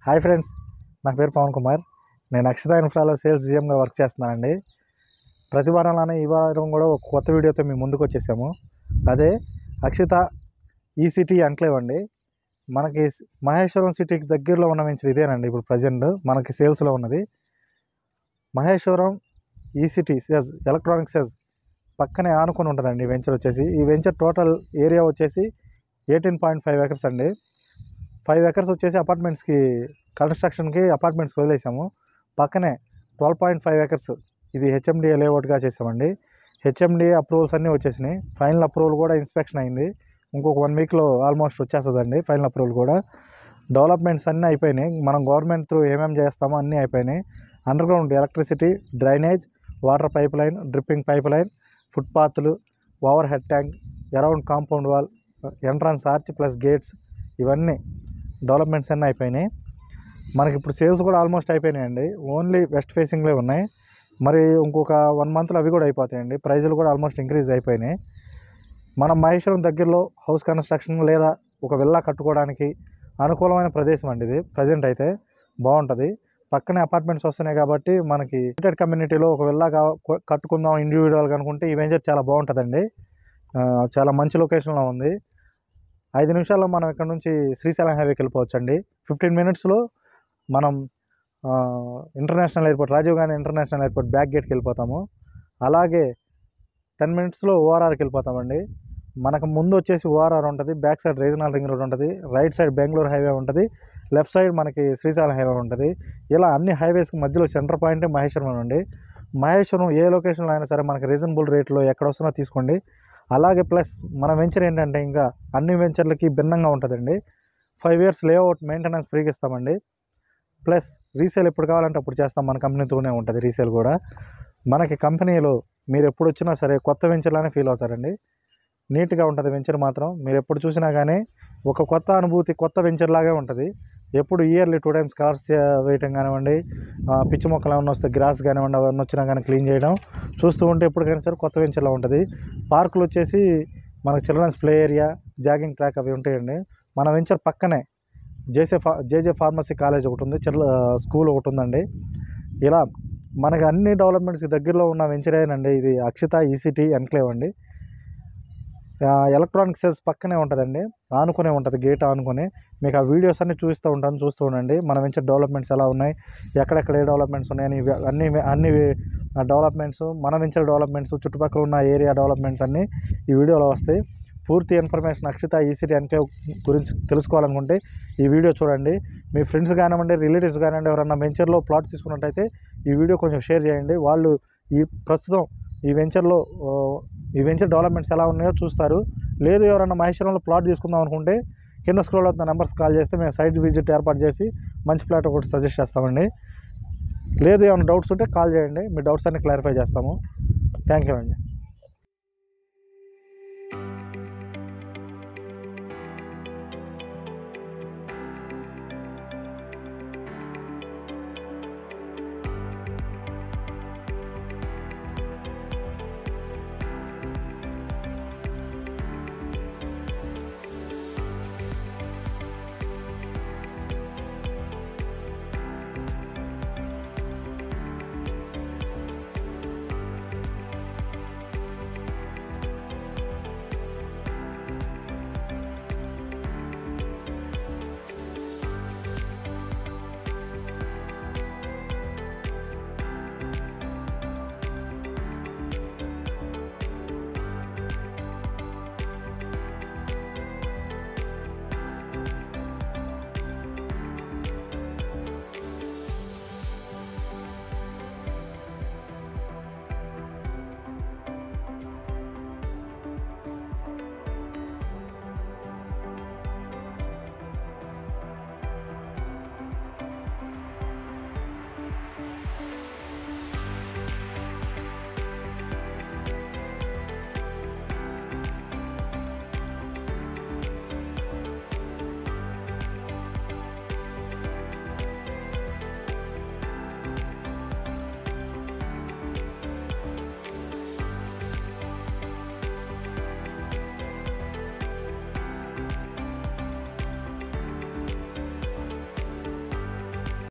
Hi friends, నా పేరు పవన్ కుమార్. నేను అక్షిత ఇన్ఫ్రాలో సేల్స్ జీఎంగా వర్క్ చేస్తున్నానండి. ప్రతి వారంలోనే ఈ వారం కూడా ఒక కొత్త వీడియోతో మేము ముందుకు వచ్చేసాము. అదే అక్షిత ఈసిటీ ఎన్క్లేవ్ అండి. మనకి మహేశ్వరం సిటీకి దగ్గరలో ఉన్న వెంచర్ ఇదేనండి. ఇప్పుడు ప్రజెంట్ మనకి సేల్స్లో ఉన్నది Maheshwaram ECT SEZ electronic SEZ పక్కనే ఆనుకొని ఉంటుందండి ఈ వెంచర్ వచ్చేసి. ఈ వెంచర్ టోటల్ ఏరియా వచ్చేసి 18.5 ఎకర్స్ అండి. 5 ఎకర్స్ వచ్చేసి అపార్ట్మెంట్స్కి కన్స్ట్రక్షన్కి అపార్ట్మెంట్స్కి వదిలేసాము. పక్కనే 12.5 ఎకర్స్ ఇది హెచ్ఎండిఏ లేఅవుట్గా చేసామండి. హెచ్ఎండిఏ అప్రూవల్స్ అన్నీ వచ్చేసినాయి. ఫైనల్ అప్రూవల్ కూడా ఇన్స్పెక్షన్ అయింది. ఇంకొక 1 వీక్లో ఆల్మోస్ట్ వచ్చేస్తుందండి ఫైనల్ అప్రూవల్ కూడా. డెవలప్మెంట్స్ అన్నీ అయిపోయినాయి. మనం గవర్నమెంట్ త్రూ ఏమేమి చేస్తామో అన్నీ అయిపోయినాయి. Underground electricity, drainage, water pipe line, dripping pipe line, ఫుట్పాత్లు, over head tank, around compound wall, entrance arch plus gates, ఇవన్నీ డెవలప్మెంట్స్ అన్నీ అయిపోయినాయి. మనకి ఇప్పుడు సేల్స్ కూడా ఆల్మోస్ట్ అయిపోయినాయండి. ఓన్లీ వెస్ట్ ఫేసింగ్లే ఉన్నాయి. మరి ఇంకొక 1 మంత్లో అవి కూడా అయిపోతాయండి. ప్రైజులు కూడా ఆల్మోస్ట్ ఇంక్రీజ్ అయిపోయినాయి. మనం మహేశ్వరం దగ్గరలో హౌస్ కన్స్ట్రక్షన్ లేదా ఒక విల్లా కట్టుకోవడానికి అనుకూలమైన ప్రదేశం అండి ఇది. ప్రజెంట్ అయితే బాగుంటుంది. పక్కనే అపార్ట్మెంట్స్ వస్తున్నాయి కాబట్టి మనకి గేటెడ్ కమ్యూనిటీలో ఒక విల్లా కట్టుకుందాం ఇండివిజువల్గా అనుకుంటే ఈ వెంచర్ చాలా బాగుంటుందండి. చాలా మంచి లొకేషన్లో ఉంది. 5 నిమిషాల్లో మనం ఇక్కడ నుంచి శ్రీశైలం హైవేకి వెళ్ళిపోవచ్చు అండి. 15 మినిట్స్లో మనం international airport, Rajiv Gandhi international airport back గేట్కి వెళ్ళిపోతాము. అలాగే 10 మినిట్స్లో ఓఆర్ఆర్కి వెళ్ళిపోతామండి. మనకు ముందు వచ్చేసి ఓఆర్ఆర్ ఉంటుంది, back side regional ring road ఉంటుంది, రైట్ సైడ్ బెంగళూరు హైవే ఉంటుంది, లెఫ్ట్ సైడ్ మనకి శ్రీశైలం హైవే ఉంటుంది. ఇలా అన్ని హైవేస్కి మధ్యలో సెంటర్ పాయింట్ మహేశ్వరం అండి. మహేశ్వరం ఏ లొకేషన్లో అయినా సరే మనకి రీజనబుల్ రేట్లో ఎక్కడ వస్తున్నా తీసుకోండి. అలాగే ప్లస్ మన వెంచర్ ఏంటంటే ఇంకా అన్ని వెంచర్లకి భిన్నంగా ఉంటుందండి. 5 ఇయర్స్ లేఅవుట్ మెయింటెనెన్స్ ఫ్రీగా ఇస్తామండి. ప్లస్ రీసేల్ ఎప్పుడు కావాలంటే అప్పుడు చేస్తాం. మన కంపెనీతోనే ఉంటుంది రీసేల్ కూడా. మనకి కంపెనీలో మీరు ఎప్పుడు వచ్చినా సరే కొత్త వెంచర్లానే ఫీల్ అవుతారండి. నీట్గా ఉంటుంది వెంచర్ మాత్రం. మీరు ఎప్పుడు చూసినా కానీ ఒక కొత్త అనుభూతి, కొత్త వెంచర్ లాగే ఉంటుంది. ఎప్పుడు ఇయర్లీ 2 టైమ్స్ కలర్స్ వేయటం కానివ్వండి, పిచ్చి మొక్కలు ఏమన్నా వస్తే గ్రాస్ కానివ్వండి, అవన్నీ వచ్చినా కానీ క్లీన్ చేయడం చూస్తూ ఉంటే ఎప్పటికైనా సరే కొత్త వెంచర్లా ఉంటుంది. పార్కులు వచ్చేసి మనకు children's play area, jogging track అవి ఉంటాయండి. మన వెంచర్ పక్కనే జేజే ఫార్మసీ కాలేజ్ ఒకటి ఉంది, స్కూల్ ఒకటి ఉందండి. ఇలా మనకి అన్ని డెవలప్మెంట్స్కి దగ్గరలో ఉన్న వెంచరేనండి ఇది అక్షిత ఈసిటీ ఎన్క్లేవ్ అండి. ఎలక్ట్రానిక్ సెల్స్ పక్కనే ఉంటుందండి, ఆనుకునే ఉంటుంది, గేట్ ఆనుకొని. మీకు ఆ వీడియోస్ అన్నీ చూస్తూ ఉంటాను, చూస్తూ ఉండండి. మన వెంచర్ డెవలప్మెంట్స్ ఎలా ఉన్నాయి, ఎక్కడెక్కడ ఏ డెవలప్మెంట్స్ ఉన్నాయని అన్ని డెవలప్మెంట్స్, మన వెంచర్ డెవలప్మెంట్స్, చుట్టుపక్కల ఉన్న ఏరియా డెవలప్మెంట్స్ అన్నీ ఈ వీడియోలో వస్తాయి. పూర్తి ఇన్ఫర్మేషన్ అక్షిత ఈసిటీ ఎన్క్లేవ్ గురించి తెలుసుకోవాలనుకుంటే ఈ వీడియో చూడండి. మీ ఫ్రెండ్స్ కానివ్వండి, రిలేటివ్స్ కానివ్వండి, ఎవరన్నా వెంచర్లో ప్లాట్ తీసుకున్నట్టయితే ఈ వీడియో కొంచెం షేర్ చేయండి. వాళ్ళు ప్రస్తుతం ఈ వెంచర్ డెవలప్మెంట్స్ ఎలా ఉన్నాయో చూస్తారు. లేదు ఎవరైనా మహేశ్వరంలో ప్లాట్ తీసుకుందాం అనుకుంటే కింద స్క్రోల్ అవుతున్న నెంబర్స్ కాల్ చేస్తే మేము సైట్ విజిట్ ఏర్పాటు చేసి మంచి ప్లాట్ ఒకటి సజెస్ట్ చేస్తామండి. లేదు ఏమైనా డౌట్స్ ఉంటే కాల్ చేయండి, మీ డౌట్స్ అన్ని క్లారిఫై చేస్తాము. థ్యాంక్ యూ అండి.